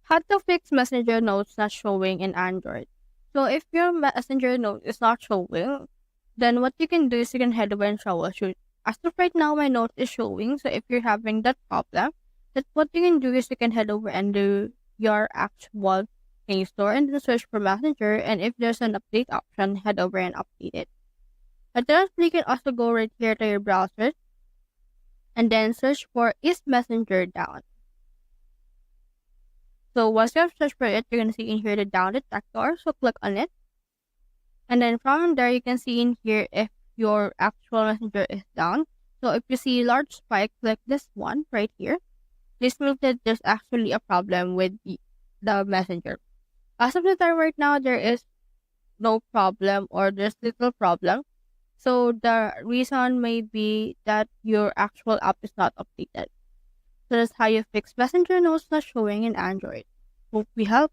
How to fix Messenger notes not showing in Android. So if your Messenger note is not showing, then what you can do is you can head over and troubleshoot. As of right now, my note is showing. So if you're having that problem, that's what you can do is you can head over and do your actual Play Store and then search for Messenger. And if there's an update option, head over and update it. Alternatively, you can also go right here to your browser and then search for is Messenger down. So once you have searched for it, you're going to see in here the down detector. So click on it. And then from there, you can see in here if your actual messenger is down. So if you see a large spike, click this one right here. This means that there's actually a problem with the messenger. As of the time right now, there is no problem or there's little problem. So the reason may be that your actual app is not updated. So that's how you fix messenger notes not showing in Android. Hope we help.